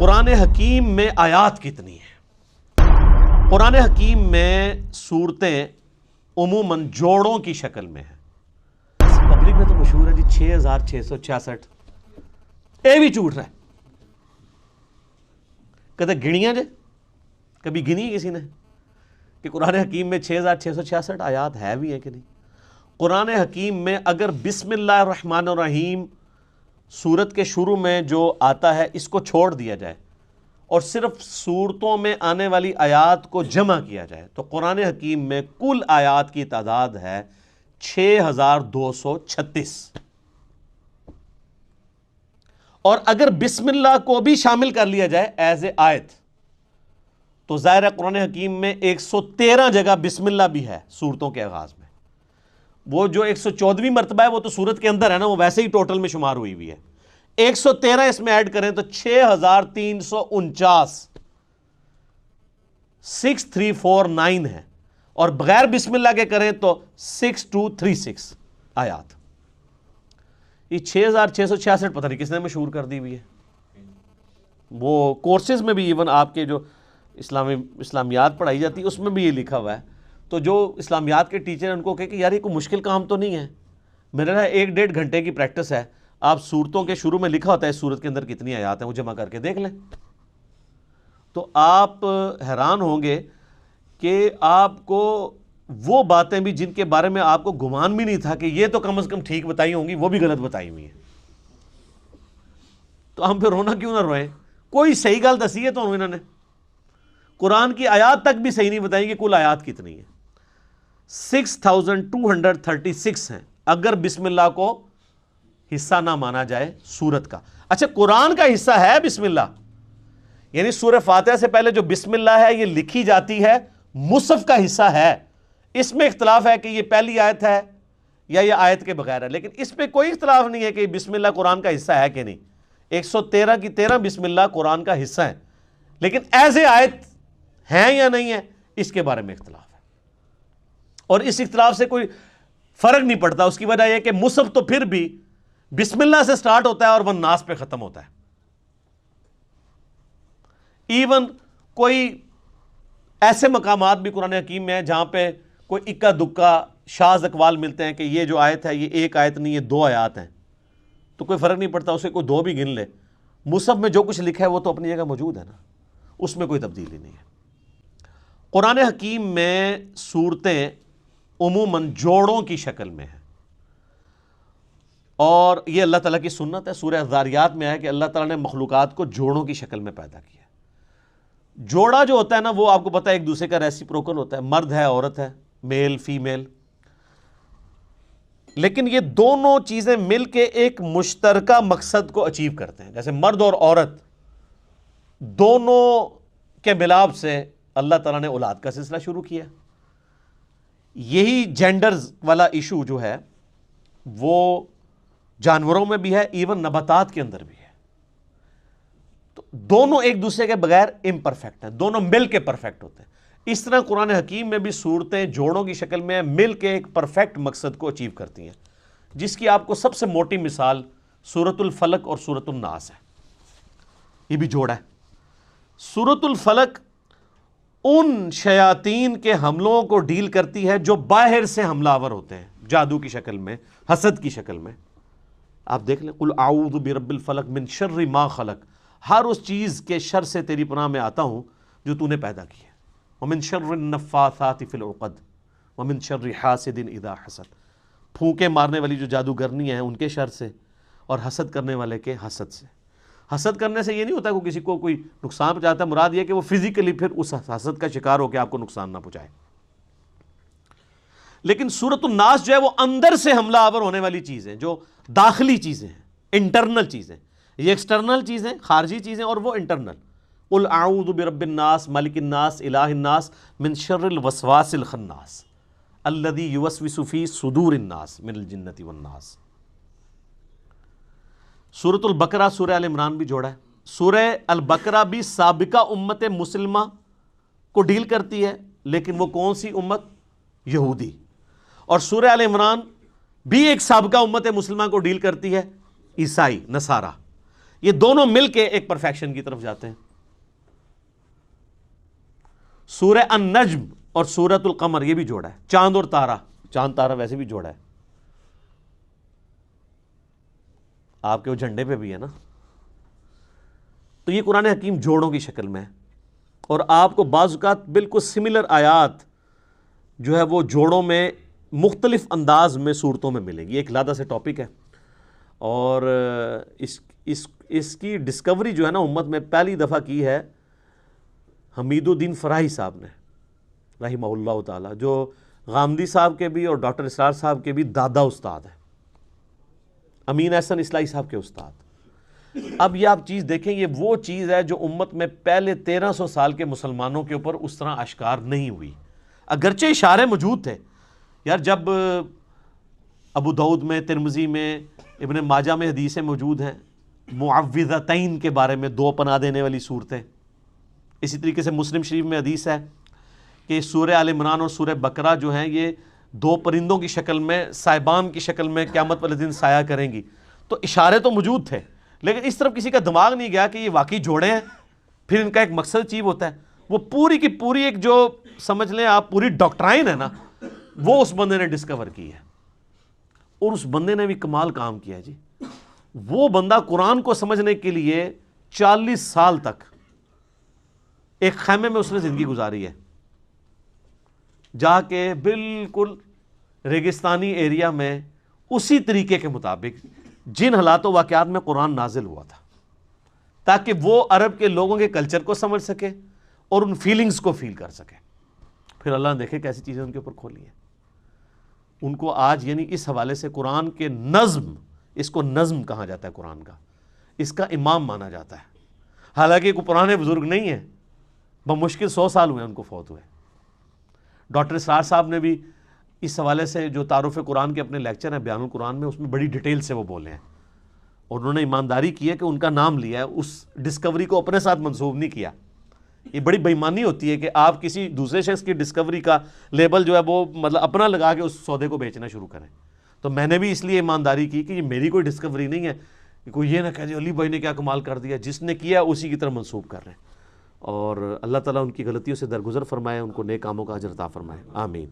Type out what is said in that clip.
قرآن حکیم میں آیات کتنی ہیں؟ قرآن حکیم میں صورتیں عموماً جوڑوں کی شکل میں ہیں۔ پبلک میں تو مشہور ہے جی 6666، اے بھی جھوٹ رہا ہے، کہتے گنیاں جے، کبھی گنی کسی نے کہ قرآن حکیم میں 6666 آیات ہے بھی ہیں کہ نہیں؟ قرآن حکیم میں اگر بسم اللہ الرحمن الرحیم سورت کے شروع میں جو آتا ہے اس کو چھوڑ دیا جائے اور صرف سورتوں میں آنے والی آیات کو جمع کیا جائے تو قرآن حکیم میں کل آیات کی تعداد ہے 6236۔ اور اگر بسم اللہ کو بھی شامل کر لیا جائے ایز اے آیت تو ظاہر ہے قرآن حکیم میں 113 جگہ بسم اللہ بھی ہے سورتوں کے آغاز میں۔ وہ جو 114ویں مرتبہ ہے وہ تو سورت کے اندر ہے نا، وہ ویسے ہی ٹوٹل میں شمار ہوئی ہوئی ہے۔ 113 اس میں ایڈ کریں تو 6349 6349 ہے، اور بغیر بسم اللہ کے کریں تو 6236 آیات۔ یہ 6666 پتہ نہیں کس نے مشہور کر دی ہوئی ہے۔ وہ کورسز میں بھی ایون آپ کے جو اسلامیات پڑھائی جاتی ہے اس میں بھی یہ لکھا ہوا ہے، تو جو اسلامیات کے ٹیچر ہیں ان کو کہے کہ یار یہ کوئی مشکل کام تو نہیں ہے، میرے نا 1-1.5 گھنٹے کی پریکٹس ہے، آپ صورتوں کے شروع میں لکھا ہوتا ہے سورت کے اندر کتنی آیات ہیں وہ جمع کر کے دیکھ لیں، تو آپ حیران ہوں گے کہ آپ کو وہ باتیں بھی جن کے بارے میں آپ کو گمان بھی نہیں تھا کہ یہ تو کم از کم ٹھیک بتائی ہوں گی وہ بھی غلط بتائی ہوئی ہیں۔ تو ہم پھر رونا کیوں نہ روئیں؟ کوئی صحیح گل دسی ہے تو انہوں نے قرآن کی آیات تک بھی صحیح نہیں بتائیں کہ کل آیات کتنی ہے۔ 6236 ہیں اگر بسم اللہ کو حصہ نہ مانا جائے سورت کا۔ اچھا قرآن کا حصہ ہے بسم اللہ، یعنی سورہ فاتحہ سے پہلے جو بسم اللہ ہے یہ لکھی جاتی ہے، مصحف کا حصہ ہے۔ اس میں اختلاف ہے کہ یہ پہلی آیت ہے یا یہ آیت کے بغیر ہے، لیکن اس پہ کوئی اختلاف نہیں ہے کہ بسم اللہ قرآن کا حصہ ہے کہ نہیں۔ 113 کی 13 بسم اللہ قرآن کا حصہ ہے، لیکن ایز اے آیت ہیں یا نہیں ہے اس کے بارے میں اختلاف ہے، اور اس اختلاف سے کوئی فرق نہیں پڑتا۔ اس کی وجہ یہ کہ مصحف تو پھر بھی بسم اللہ سے سٹارٹ ہوتا ہے اور والناس پہ ختم ہوتا ہے۔ ایون کوئی ایسے مقامات بھی قرآن حکیم میں ہیں جہاں پہ کوئی اکا دکا شاذ اقوال ملتے ہیں کہ یہ جو آیت ہے یہ ایک آیت نہیں، یہ 2 آیات ہیں، تو کوئی فرق نہیں پڑتا، اسے کوئی 2 بھی گن لے، مصحف میں جو کچھ لکھا ہے وہ تو اپنی جگہ موجود ہے نا، اس میں کوئی تبدیلی نہیں ہے۔ قرآن حکیم میں صورتیں عموماً جوڑوں کی شکل میں ہیں، اور یہ اللہ تعالیٰ کی سنت ہے۔ سورہ الذاریات میں ہے کہ اللہ تعالیٰ نے مخلوقات کو جوڑوں کی شکل میں پیدا کیا ہے۔ جوڑا جو ہوتا ہے نا وہ آپ کو پتہ ہے ایک دوسرے کا ریسیپروکل ہوتا ہے، مرد ہے عورت ہے، میل فیمیل، لیکن یہ دونوں چیزیں مل کے ایک مشترکہ مقصد کو اچیو کرتے ہیں۔ جیسے مرد اور عورت دونوں کے ملاپ سے اللہ تعالیٰ نے اولاد کا سلسلہ شروع کیا۔ یہی جینڈرز والا ایشو جو ہے وہ جانوروں میں بھی ہے، ایون نباتات کے اندر بھی ہے۔ تو دونوں ایک دوسرے کے بغیر امپرفیکٹ ہیں، دونوں مل کے پرفیکٹ ہوتے ہیں۔ اس طرح قرآن حکیم میں بھی صورتیں جوڑوں کی شکل میں مل کے ایک پرفیکٹ مقصد کو اچیو کرتی ہیں، جس کی آپ کو سب سے موٹی مثال سورۃ الفلق اور سورۃ الناس ہے۔ یہ بھی جوڑا ہے۔ سورۃ الفلق ان شیاطین کے حملوں کو ڈیل کرتی ہے جو باہر سے حملہ آور ہوتے ہیں، جادو کی شکل میں، حسد کی شکل میں۔ آپ دیکھ لیں، قل اعوذ برب الفلق من شر ما خلق، ہر اس چیز کے شر سے تیری پناہ میں آتا ہوں جو تو نے پیدا کی ہے۔ ومن شر النفاثات فی العقد ومن شر حاسد اذا حسد، پھونکے مارنے والی جو جادوگرنی ہیں ان کے شر سے، اور حسد کرنے والے کے حسد سے۔ حسد کرنے سے یہ نہیں ہوتا کہ کسی کو کوئی نقصان پہنچاتا ہے، مراد یہ کہ وہ فزیکلی پھر اس حسد کا شکار ہو کے آپ کو نقصان نہ پہنچائے۔ لیکن سورۃ الناس جو ہے وہ اندر سے حملہ آور ہونے والی چیزیں، جو داخلی چیزیں ہیں، انٹرنل چیزیں، یہ ایکسٹرنل چیزیں، خارجی چیزیں، اور وہ انٹرنل۔ قل اعوذ برب الناس ملک الناس الہ الناس من شر الوسواس الخناس الذی یوسوس فی صدور الناس من الجنۃ والناس۔ سورۃ البقرہ سورہ ال عمران بھی جوڑا ہے۔ سورہ البقرہ بھی سابقہ امت مسلمہ کو ڈیل کرتی ہے، لیکن وہ کون سی امت؟ یہودی۔ اور سورہ ال عمران بھی ایک سابقہ امت مسلمہ کو ڈیل کرتی ہے، عیسائی، نصارہ۔ یہ دونوں مل کے ایک پرفیکشن کی طرف جاتے ہیں۔ سورہ النجم اور سورۃ القمر یہ بھی جوڑا ہے، چاند اور تارہ، چاند تارہ ویسے بھی جوڑا ہے، آپ کے وہ جھنڈے پہ بھی ہے نا۔ تو یہ قرآن حکیم جوڑوں کی شکل میں ہے، اور آپ کو بعض اوقات بالکل سملر آیات جو ہے وہ جوڑوں میں مختلف انداز میں صورتوں میں ملیں گی۔ ایک علیحدہ سے ٹاپک ہے، اور اس کی ڈسکوری جو ہے نا امت میں پہلی دفعہ کی ہے حمید الدین فراہی صاحب نے رحمہ اللہ تعالی، جو غامدی صاحب کے بھی اور ڈاکٹر اسرار صاحب کے بھی دادا استاد ہیں، امین احسن اصلاحی صاحب کے استاد۔ اب یہ آپ چیز دیکھیں، یہ وہ چیز ہے جو امت میں پہلے 1300 سال کے مسلمانوں کے اوپر اس طرح اشکار نہیں ہوئی، اگرچہ اشارے موجود تھے۔ یار جب ابو داؤد میں، ترمذی میں، ابن ماجہ میں حدیثیں موجود ہیں معوذتین کے بارے میں، دو پناہ دینے والی صورتیں، اسی طریقے سے مسلم شریف میں حدیث ہے کہ سورہ آل عمران اور سورہ بقرہ جو ہیں یہ دو پرندوں کی شکل میں، صائبان کی شکل میں قیامت والے دن سایہ کریں گی۔ تو اشارے تو موجود تھے، لیکن اس طرف کسی کا دماغ نہیں گیا کہ یہ واقعی جوڑے ہیں، پھر ان کا ایک مقصد اچیو ہوتا ہے۔ وہ پوری کی پوری ایک جو سمجھ لیں آپ پوری ڈاکٹرائن ہے نا، وہ اس بندے نے ڈسکور کی ہے، اور اس بندے نے بھی کمال کام کیا ہے جی۔ وہ بندہ قرآن کو سمجھنے کے لیے 40 سال تک ایک خیمے میں اس نے زندگی گزاری ہے، جا کے بالکل ریگستانی ایریا میں اسی طریقے کے مطابق جن حالات و واقعات میں قرآن نازل ہوا تھا، تاکہ وہ عرب کے لوگوں کے کلچر کو سمجھ سکے اور ان فیلنگز کو فیل کر سکے۔ پھر اللہ نے دیکھے کیسی چیزیں ان کے اوپر کھولی ہیں۔ ان کو آج یعنی اس حوالے سے قرآن کے نظم، اس کو نظم کہا جاتا ہے قرآن کا، اس کا امام مانا جاتا ہے، حالانکہ کوئی پرانے بزرگ نہیں ہیں، بمشکل 100 سال ہوئے ان کو فوت ہوئے۔ ڈاکٹر اسرار صاحب نے بھی اس حوالے سے جو تعارف قرآن کے اپنے لیکچر ہیں بیان القرآن میں، اس میں بڑی ڈیٹیل سے وہ بولے ہیں، اور انہوں نے ایمانداری کی ہے کہ ان کا نام لیا ہے، اس ڈسکوری کو اپنے ساتھ منسوب نہیں کیا۔ یہ بڑی بے ایمانی ہوتی ہے کہ آپ کسی دوسرے شخص کی ڈسکوری کا لیبل جو ہے وہ مطلب اپنا لگا کے اس سودے کو بیچنا شروع کریں۔ تو میں نے بھی اس لیے ایمانداری کی کہ یہ میری کوئی ڈسکوری نہیں ہے، کہ کوئی یہ نہ کہہ علی بھائی نے کیا کمال کر دیا، جس نے کیا اسی کی طرف منسوب کر رہے ہیں۔ اور اللہ تعالیٰ ان کی غلطیوں سے درگزر فرمائے، ان کو نیک کاموں کا اجر عطا فرمائے، آمین۔